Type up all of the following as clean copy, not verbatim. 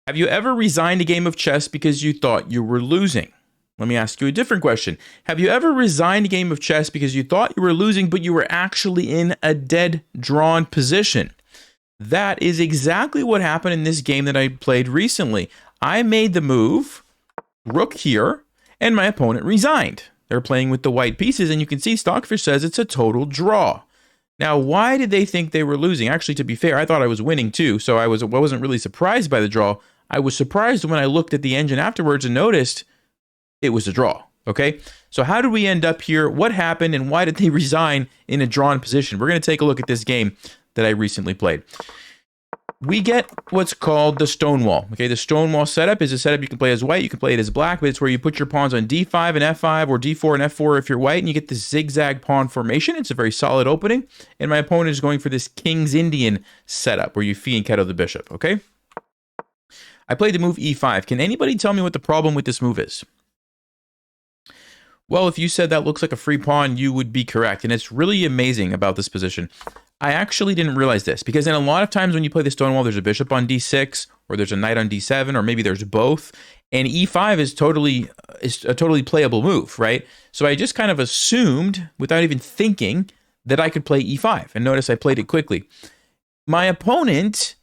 Have you ever resigned a game of chess because you thought you were losing? Let me ask you a different question. Have you ever resigned a game of chess because you thought you were losing, but you were actually in a dead drawn position? That is exactly what happened in this game that I played recently. I made the move, rook here, and my opponent resigned. They're playing with the white pieces, and you can see Stockfish says it's a total draw. Now, why did they think they were losing? Actually, to be fair, I thought I was winning too, so I wasn't really surprised by the draw. I was surprised when I looked at the engine afterwards and noticed it was a draw. Okay, so how did we end up here? What happened, and why did they resign in a drawn position? We're going to take a look at this game that I recently played. We get what's called the stonewall. Okay, the stonewall setup is a setup you can play as white, you can play it as black, but it's where you put your pawns on d5 and f5 or d4 and f4 if you're white, and you get this zigzag pawn formation. It's a very solid opening, and my opponent is going for this King's Indian setup where you fee and kettle the bishop. Okay, I played the move e5. Can anybody tell me what the problem with this move is? Well, if you said that looks like a free pawn, you would be correct. And it's really amazing about this position. I actually didn't realize this because in a lot of times when you play the stonewall, there's a bishop on d6 or there's a knight on d7 or maybe there's both. And e5 is a totally playable move, right? So I just kind of assumed without even thinking that I could play e5. And notice I played it quickly. My opponent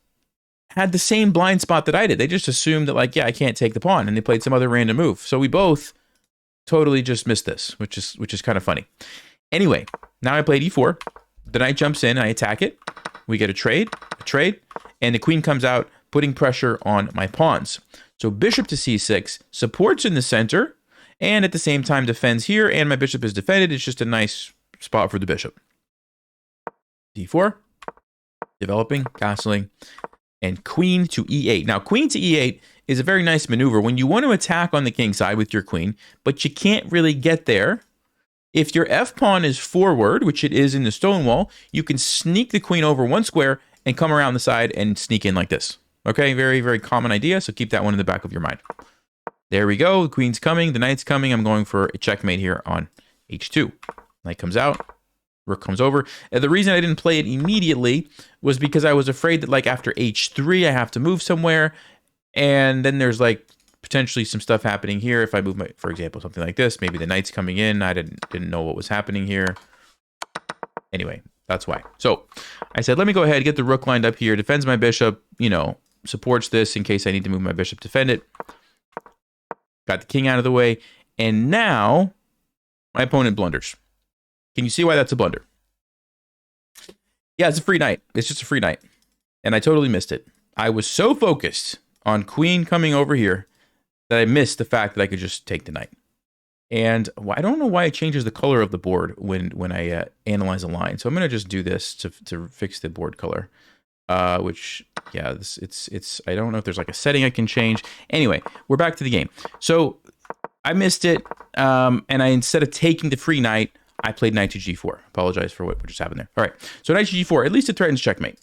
had the same blind spot that I did. They just assumed that like, yeah, I can't take the pawn, and they played some other random move. So we both totally just missed this, which is kind of funny. Anyway, now I played e4. The knight jumps in, and I attack it. We get a trade, and the queen comes out, putting pressure on my pawns. So bishop to c6 supports in the center, and at the same time defends here, and my bishop is defended. It's just a nice spot for the bishop. d4, developing, castling, and queen to e8. Now, queen to e8 is a very nice maneuver when you want to attack on the king side with your queen, but you can't really get there. If your f-pawn is forward, which it is in the stonewall, you can sneak the queen over one square and come around the side and sneak in like this. Okay, very, very common idea, so keep that one in the back of your mind. There we go, the queen's coming, the knight's coming. I'm going for a checkmate here on h2. Knight comes out. Rook comes over. The reason I didn't play it immediately was because I was afraid that like after h3 I have to move somewhere, and then there's like potentially some stuff happening here. If I move my, for example, something like this, maybe the knight's coming in. I didn't know what was happening here. Anyway, that's why. So I said, let me go ahead, get the rook lined up here, defends my bishop, you know, supports this in case I need to move my bishop, defend it. Got the king out of the way, and now my opponent blunders. Can you see why that's a blunder? Yeah, it's a free knight. It's just a free knight. And I totally missed it. I was so focused on queen coming over here that I missed the fact that I could just take the knight. And I don't know why it changes the color of the board when I analyze a line. So I'm going to just do this to fix the board color. Which, yeah, it's I don't know if there's like a setting I can change. Anyway, we're back to the game. So I missed it. And instead of taking the free knight, I played knight to g4. Apologize for what just happened there. All right, so knight to g4, at least it threatens checkmate.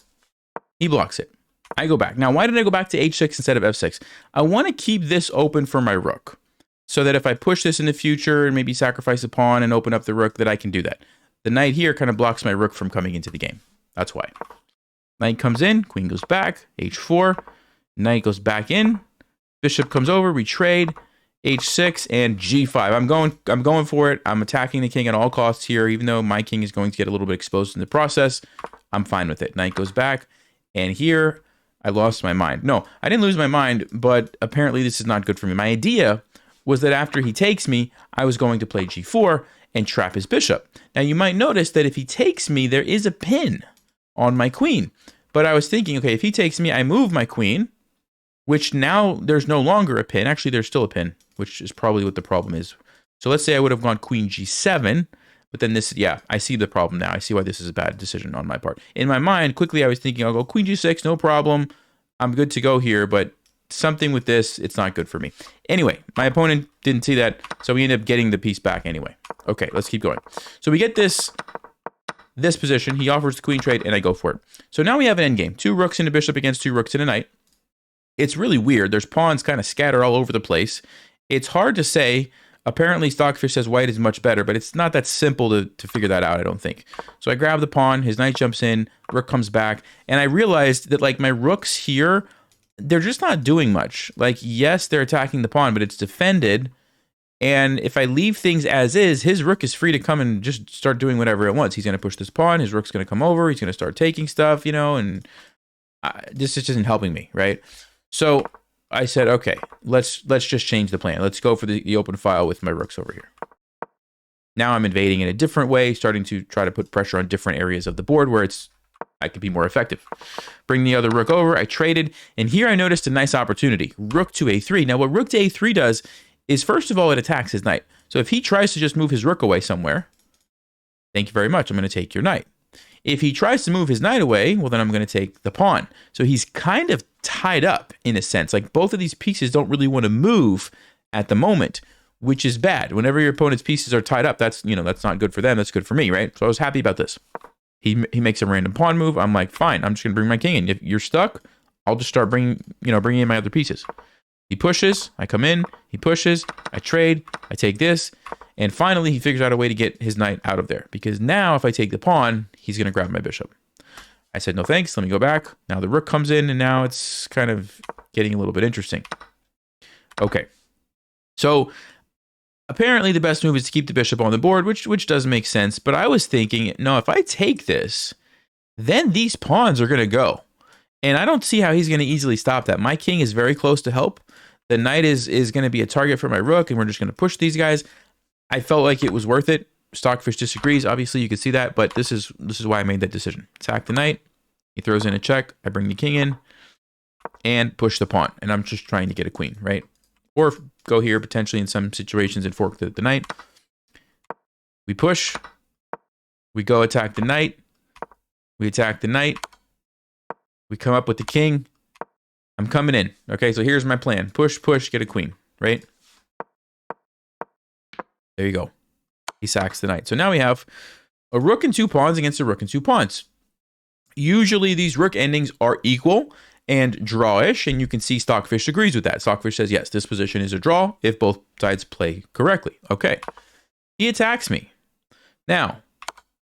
He blocks it. I go back. Now, why did I go back to h6 instead of f6? I want to keep this open for my rook, so that if I push this in the future and maybe sacrifice a pawn and open up the rook, that I can do that. The knight here kind of blocks my rook from coming into the game. That's why. Knight comes in, queen goes back, h4, knight goes back in, bishop comes over, we trade, h6 and g5. I'm going for it. I'm attacking the king at all costs here, even though my king is going to get a little bit exposed in the process. I'm fine with it. Knight goes back, and here I lost my mind. No, I didn't lose my mind, but apparently this is not good for me. My idea was that after he takes me, I was going to play g4 and trap his bishop. Now you might notice that if he takes me, there is a pin on my queen. But I was thinking, okay, if he takes me, I move my queen, which now there's no longer a pin. Actually, there's still a pin, which is probably what the problem is. So let's say I would have gone queen g7, but then this, yeah, I see the problem now. I see why this is a bad decision on my part. In my mind, quickly I was thinking, I'll go queen g6, no problem. I'm good to go here, but something with this, it's not good for me. Anyway, my opponent didn't see that, so we ended up getting the piece back anyway. Okay, let's keep going. So we get this position. He offers the queen trade, and I go for it. So now we have an endgame. 2 rooks and a bishop against 2 rooks and a knight. It's really weird. There's pawns kind of scattered all over the place. It's hard to say. Apparently, Stockfish says white is much better, but it's not that simple to figure that out, I don't think. So I grab the pawn, his knight jumps in, rook comes back, and I realized that like my rooks here, they're just not doing much. Like, yes, they're attacking the pawn, but it's defended. And if I leave things as is, his rook is free to come and just start doing whatever it wants. He's going to push this pawn. His rook's going to come over. He's going to start taking stuff, and this just isn't helping me, right? So I said, okay, let's just change the plan. Let's go for the open file with my rooks over here. Now I'm invading in a different way, starting to try to put pressure on different areas of the board where I could be more effective. Bring the other rook over. I traded, and here I noticed a nice opportunity. Rook to a3. Now, what rook to a3 does is, first of all, it attacks his knight. So if he tries to just move his rook away somewhere, thank you very much, I'm going to take your knight. If he tries to move his knight away, well, then I'm going to take the pawn. So he's kind of tied up in a sense. Like, both of these pieces don't really want to move at the moment, which is bad. Whenever your opponent's pieces are tied up, that's not good for them. That's good for me, right? So I was happy about this. He makes a random pawn move. I'm like, fine, I'm just going to bring my king in. If you're stuck, I'll just start bringing in my other pieces. He pushes, I come in, he pushes, I trade, I take this, and finally he figures out a way to get his knight out of there. Because now if I take the pawn, he's going to grab my bishop. I said, no thanks, let me go back. Now the rook comes in, and now it's kind of getting a little bit interesting. Okay, so apparently the best move is to keep the bishop on the board, which does make sense, but I was thinking, no, if I take this, then these pawns are going to go. And I don't see how he's going to easily stop that. My king is very close to help. The knight is going to be a target for my rook, and we're just going to push these guys. I felt like it was worth it. Stockfish disagrees. Obviously, you can see that, but this is why I made that decision. Attack the knight. He throws in a check. I bring the king in and push the pawn. And I'm just trying to get a queen, right? Or go here, potentially in some situations, and fork the knight. We push. We go attack the knight. We attack the knight. We come up with the king. I'm coming in. Okay, so here's my plan. Push, push, get a queen, right? There you go. He sacks the knight. So now we have a rook and two pawns against a rook and two pawns. Usually these rook endings are equal and drawish, and you can see Stockfish agrees with that. Stockfish says, yes, this position is a draw if both sides play correctly. Okay. He attacks me. Now,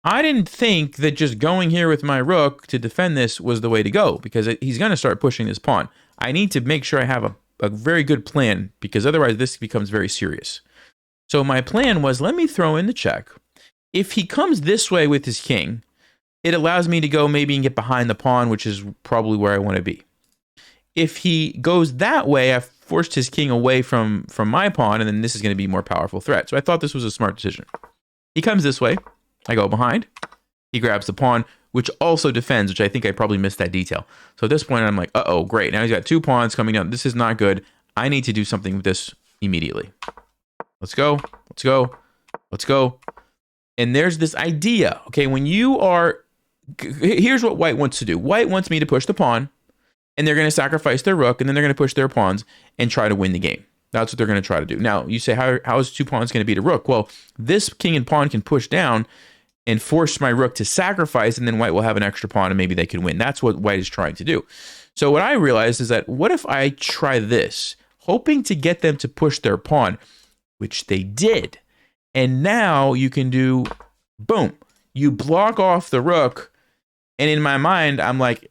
I didn't think that just going here with my rook to defend this was the way to go, because he's going to start pushing this pawn. I need to make sure I have a very good plan, because otherwise this becomes very serious. So my plan was, let me throw in the check. If he comes this way with his king, it allows me to go maybe and get behind the pawn, which is probably where I want to be. If he goes that way, I've forced his king away from my pawn, and then this is going to be a more powerful threat. So I thought this was a smart decision. He comes this way. I go behind. He grabs the pawn, which also defends, which I think I probably missed that detail. So at this point, I'm like, uh-oh, great. Now he's got two pawns coming down. This is not good. I need to do something with this immediately. Let's go. Let's go. Let's go. And there's this idea. Okay, when you are... Here's what white wants to do. White wants me to push the pawn, and they're going to sacrifice their rook, and then they're going to push their pawns and try to win the game. That's what they're going to try to do. Now, you say, how is two pawns going to beat a rook? Well, this king and pawn can push down and force my rook to sacrifice, and then white will have an extra pawn, and maybe they can win. That's what white is trying to do. So what I realized is that, what if I try this, hoping to get them to push their pawn, which they did. And now you can do, boom, you block off the rook, and in my mind, I'm like,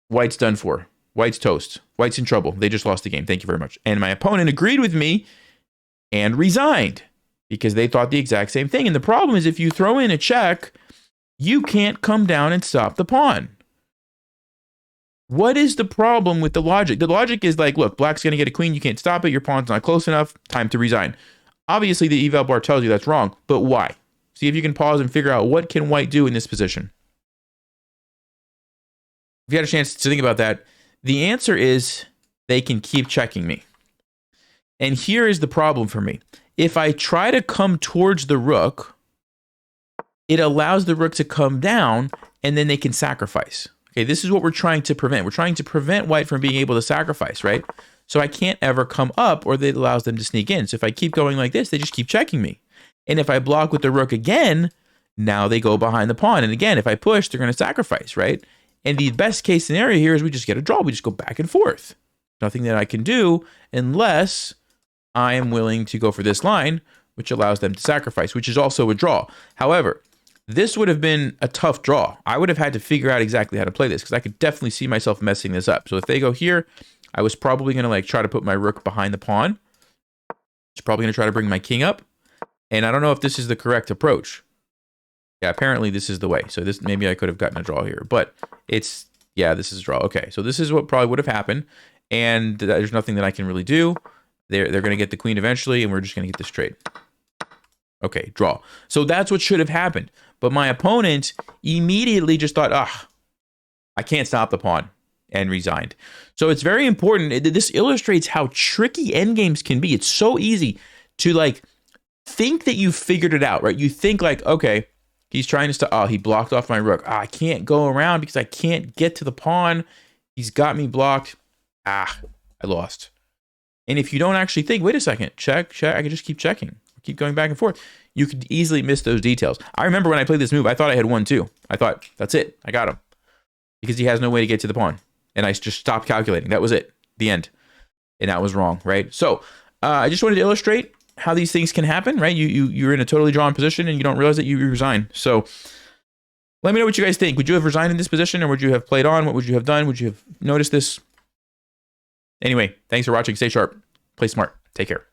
white's done for. White's toast. White's in trouble. They just lost the game. Thank you very much. And my opponent agreed with me and resigned, because they thought the exact same thing. And the problem is, if you throw in a check, you can't come down and stop the pawn. What is the problem with the logic? The logic is like, look, black's going to get a queen. You can't stop it. Your pawn's not close enough. Time to resign. Obviously, the eval bar tells you that's wrong. But why? See if you can pause and figure out, what can white do in this position? If you had a chance to think about that, the answer is they can keep checking me. And here is the problem for me. If I try to come towards the rook, it allows the rook to come down, and then they can sacrifice. Okay, this is what we're trying to prevent. We're trying to prevent white from being able to sacrifice, right? So I can't ever come up, or it allows them to sneak in. So if I keep going like this, they just keep checking me. And if I block with the rook again, now they go behind the pawn. And again, if I push, they're going to sacrifice, right? And the best case scenario here is we just get a draw. We just go back and forth. Nothing that I can do unless I am willing to go for this line, which allows them to sacrifice, which is also a draw. However, this would have been a tough draw. I would have had to figure out exactly how to play this, because I could definitely see myself messing this up. So if they go here, I was probably going to like try to put my rook behind the pawn. It's probably going to try to bring my king up. And I don't know if this is the correct approach. Yeah, apparently this is the way. So this, maybe I could have gotten a draw here, but it's, yeah, this is a draw. Okay, so this is what probably would have happened. And there's nothing that I can really do. They're going to get the queen eventually, and we're just going to get this trade. Okay, draw. So that's what should have happened. But my opponent immediately just thought, I can't stop the pawn, and resigned. So it's very important. This illustrates how tricky endgames can be. It's so easy to like think that you figured it out, right? You think like, okay, he's trying to stop. He blocked off my rook. I can't go around because I can't get to the pawn. He's got me blocked. I lost. And if you don't actually think, wait a second, check, I can just keep checking. Keep going back and forth. You could easily miss those details. I remember when I played this move, I thought I had won too. I thought, that's it. I got him. Because he has no way to get to the pawn. And I just stopped calculating. That was it. The end. And that was wrong, right? So I just wanted to illustrate how these things can happen, right? You're in a totally drawn position and you don't realize that you resign. So let me know what you guys think. Would you have resigned in this position, or would you have played on? What would you have done? Would you have noticed this? Anyway, thanks for watching. Stay sharp. Play smart. Take care.